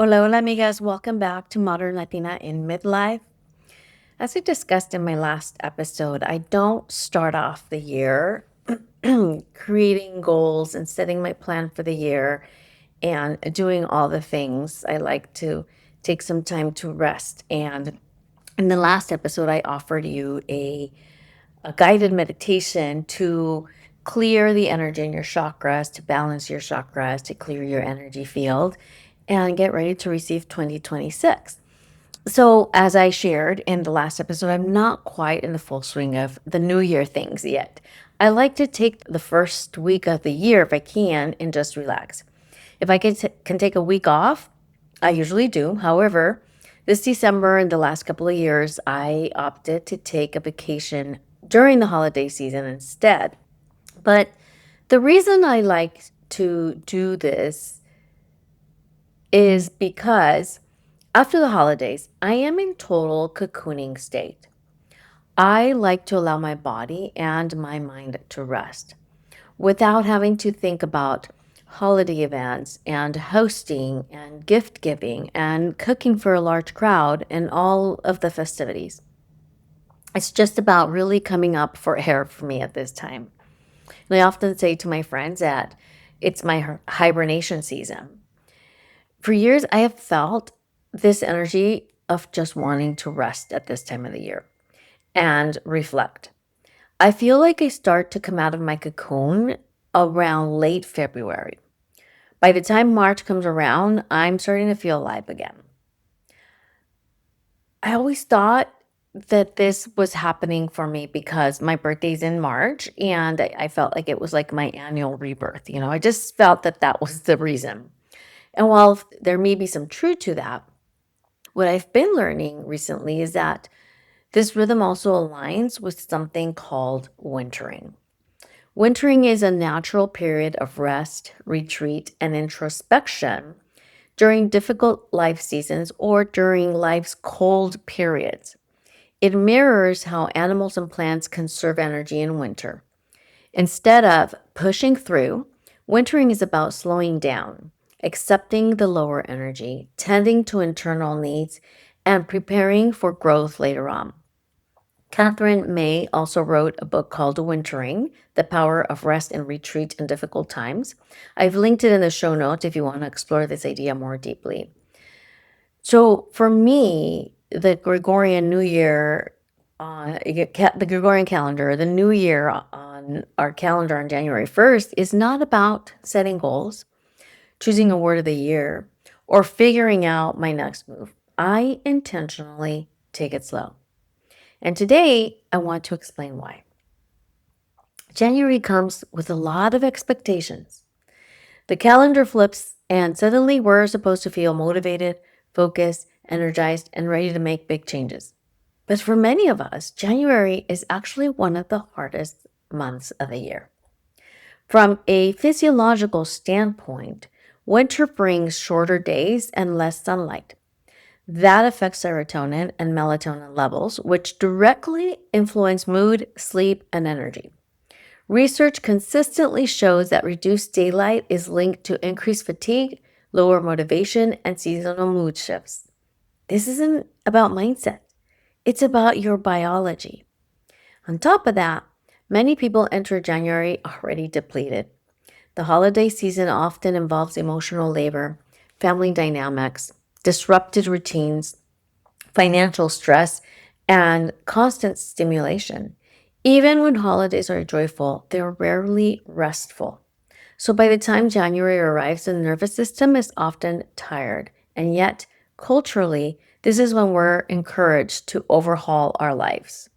Hola, hola, amigas. Welcome back to Modern Latina in Midlife. As I discussed in my last episode, I don't start off the year creating goals and setting my plan for the year and doing all the things. I like to take some time to rest. And in the last episode, I offered you a guided meditation to clear the energy in your chakras, to balance your chakras, to clear your energy field, and get ready to receive 2026. So, as I shared in the last episode, I'm not quite in the full swing of the New Year things yet. I like to take the first week of the year, if I can, and just relax. If I can take a week off, I usually do. However, this December and the last couple of years, I opted to take a vacation during the holiday season instead. But the reason I like to do this is because after the holidays, I am in total cocooning state. I like to allow my body and my mind to rest without having to think about holiday events and hosting and gift giving and cooking for a large crowd and all of the festivities. It's just about really coming up for air for me at this time. And I often say to my friends that it's my hibernation season. For years, I have felt this energy of just wanting to rest at this time of the year and reflect. I feel like I start to come out of my cocoon around late February. By the time March comes around, I'm starting to feel alive again. I always thought that this was happening for me because my birthday's in March and I felt like it was like my annual rebirth. I just felt that that was the reason. And while there may be some truth to that, what I've been learning recently is that this rhythm also aligns with something called wintering. Wintering is a natural period of rest, retreat, and introspection during difficult life seasons or during life's cold periods. It mirrors how animals and plants conserve energy in winter. Instead of pushing through, wintering is about slowing down, accepting the lower energy, tending to internal needs, and preparing for growth later on. Catherine May also wrote a book called Wintering: The Power of Rest and Retreat in Difficult Times. I've linked it in the show notes if you want to explore this idea more deeply. So for me, the Gregorian New Year, the Gregorian calendar, the New Year on our calendar on January 1st is not about setting goals, choosing a word of the year, or figuring out my next move. I intentionally take it slow. And today, I want to explain why. January comes with a lot of expectations. The calendar flips, and suddenly we're supposed to feel motivated, focused, energized, and ready to make big changes. But for many of us, January is actually one of the hardest months of the year. From a physiological standpoint, winter brings shorter days and less sunlight. That affects serotonin and melatonin levels, which directly influence mood, sleep, and energy. Research consistently shows that reduced daylight is linked to increased fatigue, lower motivation, and seasonal mood shifts. This isn't about mindset, it's about your biology. On top of that, many people enter January already depleted. The holiday season often involves emotional labor, family dynamics, disrupted routines, financial stress, and constant stimulation. Even when holidays are joyful, they're rarely restful. So by the time January arrives, the nervous system is often tired. And yet, culturally, this is when we're encouraged to overhaul our lives.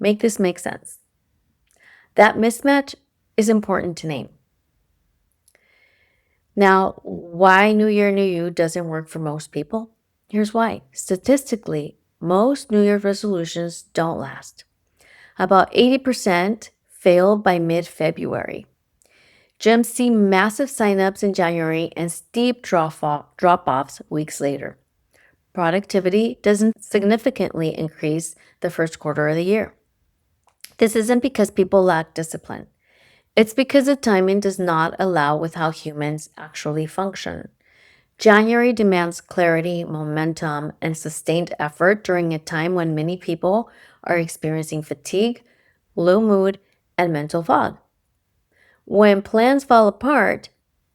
Make this make sense. That mismatch is important to name. Now, why New Year, New You doesn't work for most people? Here's why. Statistically, most New Year's resolutions don't last. About 80% fail by mid February. Gyms see massive signups in January and steep drop offs weeks later. Productivity doesn't significantly increase the first quarter of the year. This isn't because people lack discipline. It's because the timing does not allow with how humans actually function. January demands clarity, momentum, and sustained effort during a time when many people are experiencing fatigue, low mood, and mental fog. When plans fall apart,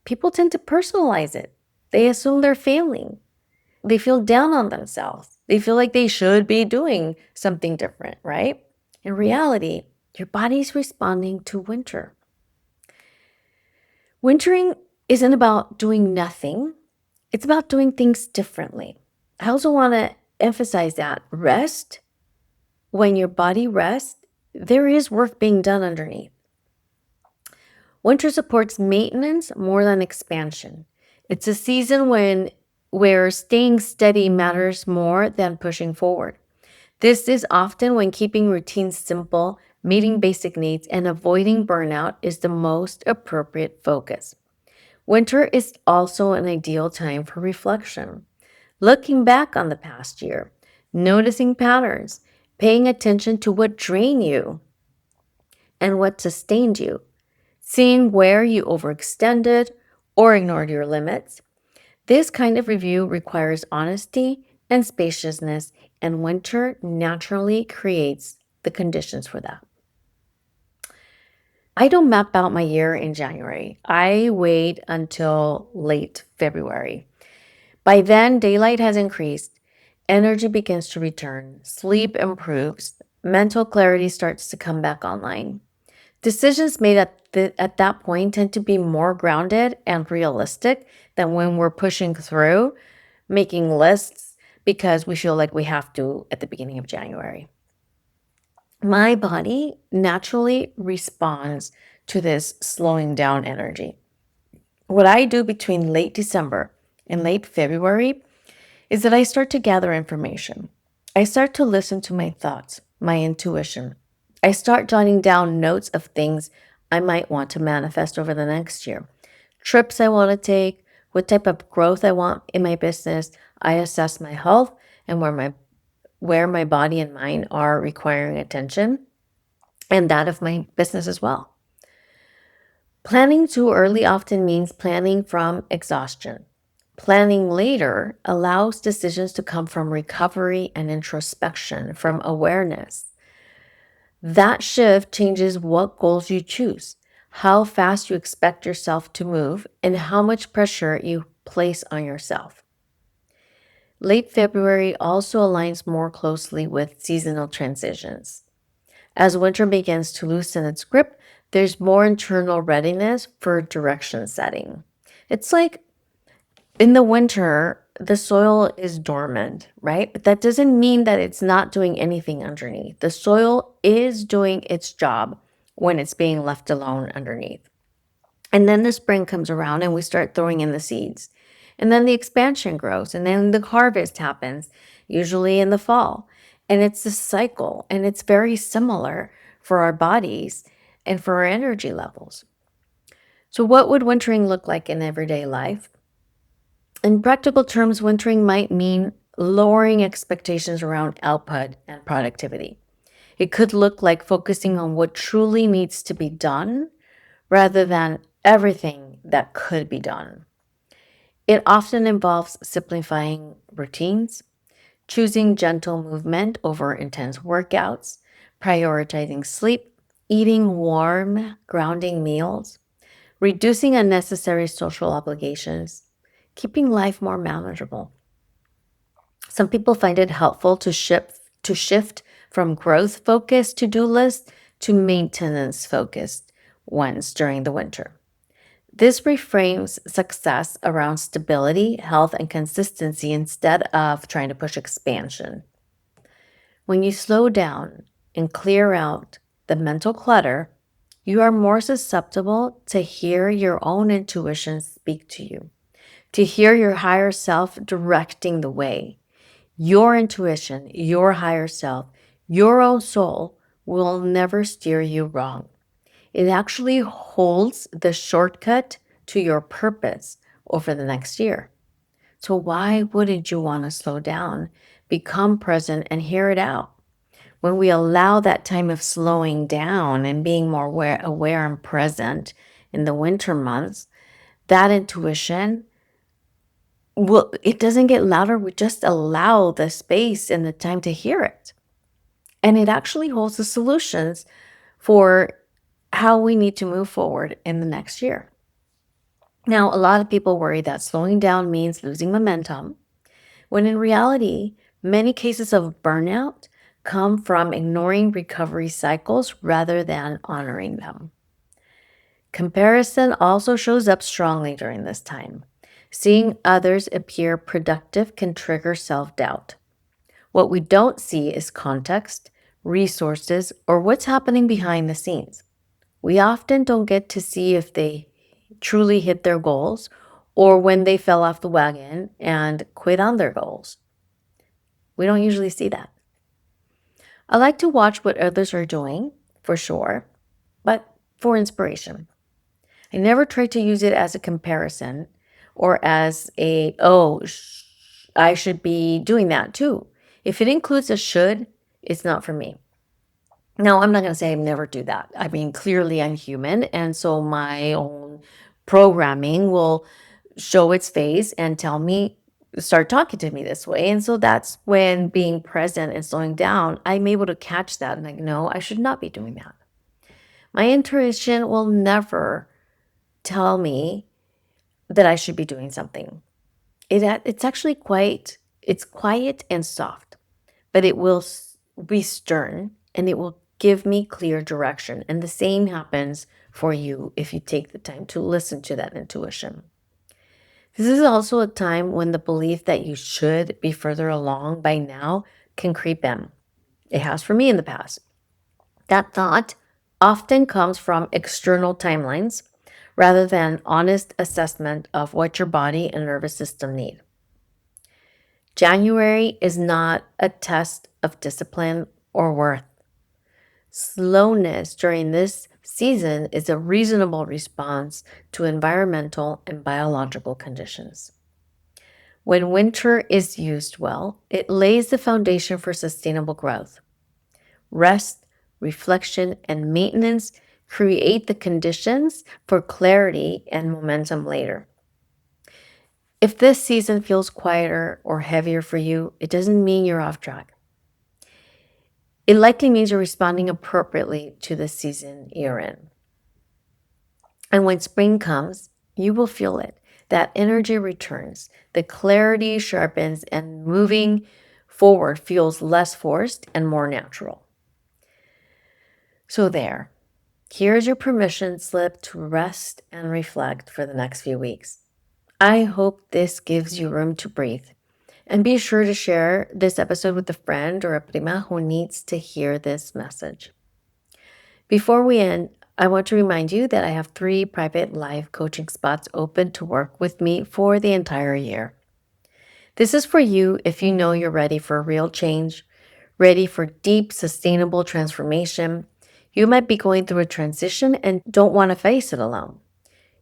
people tend to personalize it. They assume they're failing. They feel down on themselves. They feel like they should be doing something different, right? In reality, your body's responding to winter. Wintering isn't about doing nothing, it's about doing things differently. I also want to emphasize that rest, when your body rests, there is work being done underneath. Winter supports maintenance more than expansion. It's a season where staying steady matters more than pushing forward. This is often when keeping routines simple, meeting basic needs, and avoiding burnout is the most appropriate focus. Winter is also an ideal time for reflection. Looking back on the past year, noticing patterns, paying attention to what drained you and what sustained you, seeing where you overextended or ignored your limits. This kind of review requires honesty and spaciousness, and winter naturally creates the conditions for that. I don't map out my year in January. I wait until late February. By then, daylight has increased, energy begins to return, sleep improves, mental clarity starts to come back online. Decisions made at that point tend to be more grounded and realistic than when we're pushing through, making lists because we feel like we have to at the beginning of January. My body naturally responds to this slowing down energy. What I do between late December and late February is that I start to gather information. I start to listen to my thoughts, my intuition. I start jotting down notes of things I might want to manifest over the next year. Trips I want to take, what type of growth I want in my business. I assess my health and where my body and mind are requiring attention, and that of my business as well. Planning too early often means planning from exhaustion. Planning later allows decisions to come from recovery and introspection, from awareness. That shift changes what goals you choose, how fast you expect yourself to move, and how much pressure you place on yourself. Late February also aligns more closely with seasonal transitions. As winter begins to loosen its grip, there's more internal readiness for direction setting. It's like in the winter, the soil is dormant, right? But that doesn't mean that it's not doing anything underneath. The soil is doing its job when it's being left alone underneath. And then the spring comes around and we start throwing in the seeds. And then the expansion grows and then the harvest happens, usually in the fall. And it's a cycle and it's very similar for our bodies and for our energy levels. So, what would wintering look like in everyday life? In practical terms, wintering might mean lowering expectations around output and productivity. It could look like focusing on what truly needs to be done rather than everything that could be done. It often involves simplifying routines, choosing gentle movement over intense workouts, prioritizing sleep, eating warm, grounding meals, reducing unnecessary social obligations, keeping life more manageable. Some people find it helpful to shift from growth focused to-do lists to maintenance focused ones during the winter. This reframes success around stability, health, and consistency instead of trying to push expansion. When you slow down and clear out the mental clutter, you are more susceptible to hear your own intuition speak to you, to hear your higher self directing the way. Your intuition, your higher self, your own soul will never steer you wrong. It actually holds the shortcut to your purpose over the next year. So, why wouldn't you want to slow down, become present, and hear it out? When we allow that time of slowing down and being more aware and present in the winter months, that intuition Well, it doesn't get louder. We just allow the space and the time to hear it. And it actually holds the solutions for how we need to move forward in the next year. Now, a lot of people worry that slowing down means losing momentum, when in reality, many cases of burnout come from ignoring recovery cycles rather than honoring them. Comparison also shows up strongly during this time. Seeing others appear productive can trigger self doubt. What we don't see is context, resources, or what's happening behind the scenes. We often don't get to see if they truly hit their goals or when they fell off the wagon and quit on their goals. We don't usually see that. I like to watch what others are doing, for sure, but for inspiration. I never try to use it as a comparison or as I should be doing that too. If it includes a should, it's not for me. Now, I'm not going to say I never do that. I mean, clearly I'm human. And so my own programming will show its face and start talking to me this way. And so that's when being present and slowing down, I'm able to catch that and like, no, I should not be doing that. My intuition will never tell me that I should be doing something. It's actually it's quiet and soft, but it will be stern and it will give me clear direction. And the same happens for you if you take the time to listen to that intuition. This is also a time when the belief that you should be further along by now can creep in. It has for me in the past. That thought often comes from external timelines rather than honest assessment of what your body and nervous system need. January is not a test of discipline or worth. Slowness during this season is a reasonable response to environmental and biological conditions. When winter is used well, it lays the foundation for sustainable growth. Rest, reflection, and maintenance create the conditions for clarity and momentum later. If this season feels quieter or heavier for you, it doesn't mean you're off track. It likely means you're responding appropriately to the season you're in. And when spring comes, you will feel it. That energy returns, the clarity sharpens, and moving forward feels less forced and more natural. So, here's your permission slip to rest and reflect for the next few weeks. I hope this gives you room to breathe. And be sure to share this episode with a friend or a prima who needs to hear this message. Before we end, I want to remind you that I have 3 private live coaching spots open to work with me for the entire year. This is for you if you know you're ready for real change, ready for deep, sustainable transformation. You might be going through a transition and don't want to face it alone.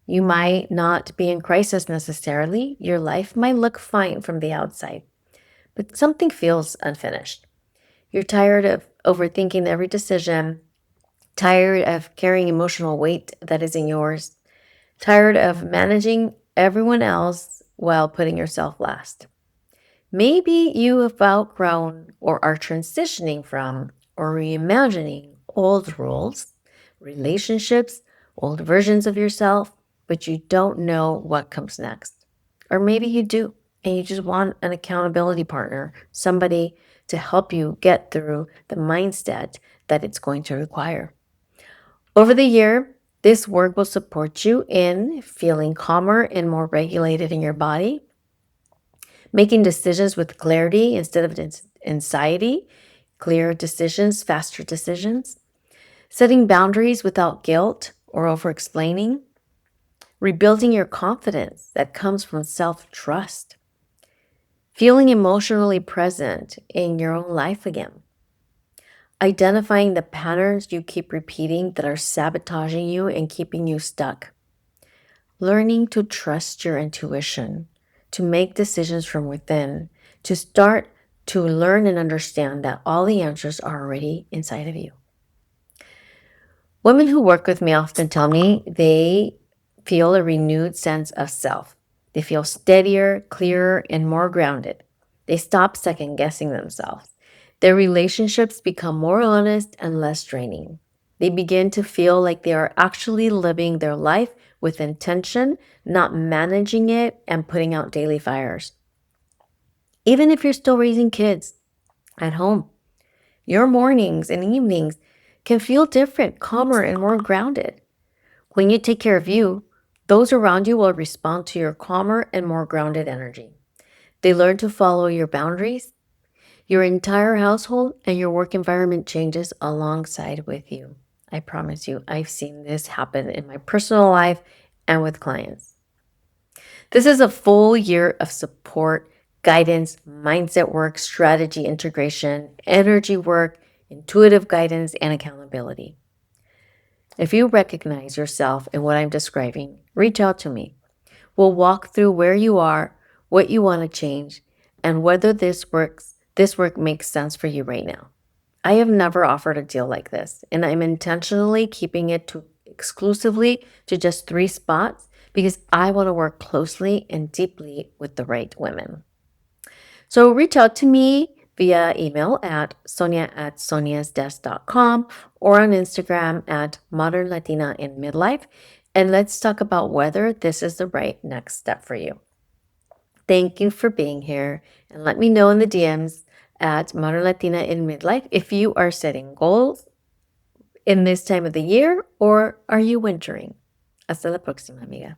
You might not be in crisis necessarily. Your life might look fine from the outside, but something feels unfinished. You're tired of overthinking every decision, tired of carrying emotional weight that isn't yours, tired of managing everyone else while putting yourself last. Maybe you have outgrown or are transitioning from or reimagining old roles, relationships, old versions of yourself, but you don't know what comes next. Or maybe you do, and you just want an accountability partner, somebody to help you get through the mindset that it's going to require. Over the year, this work will support you in feeling calmer and more regulated in your body, making decisions with clarity instead of anxiety, clear decisions, faster decisions, setting boundaries without guilt or over explaining, rebuilding your confidence that comes from self-trust, feeling emotionally present in your own life again, identifying the patterns you keep repeating that are sabotaging you and keeping you stuck, learning to trust your intuition, to make decisions from within, to start to learn and understand that all the answers are already inside of you. Women who work with me often tell me they feel a renewed sense of self. They feel steadier, clearer, and more grounded. They stop second guessing themselves. Their relationships become more honest and less draining. They begin to feel like they are actually living their life with intention, not managing it and putting out daily fires. Even if you're still raising kids at home, your mornings and evenings can feel different, calmer, and more grounded. When you take care of you, those around you will respond to your calmer and more grounded energy. They learn to follow your boundaries. Your entire household and your work environment changes alongside with you. I promise you, I've seen this happen in my personal life and with clients. This is a full year of support, guidance, mindset work, strategy integration, energy work, intuitive guidance, and accountability. If you recognize yourself in what I'm describing, reach out to me. We'll walk through where you are, what you want to change, and whether this work makes sense for you right now. I have never offered a deal like this, and I'm intentionally keeping it to exclusively to just 3 spots because I want to work closely and deeply with the right women. So reach out to me via email at sonia@soniasdesk.com or on Instagram at Modern Latina in Midlife, and let's talk about whether this is the right next step for you. Thank you for being here, and let me know in the DMs at Modern Latina in Midlife if you are setting goals in this time of the year or are you wintering. Hasta la próxima, amiga.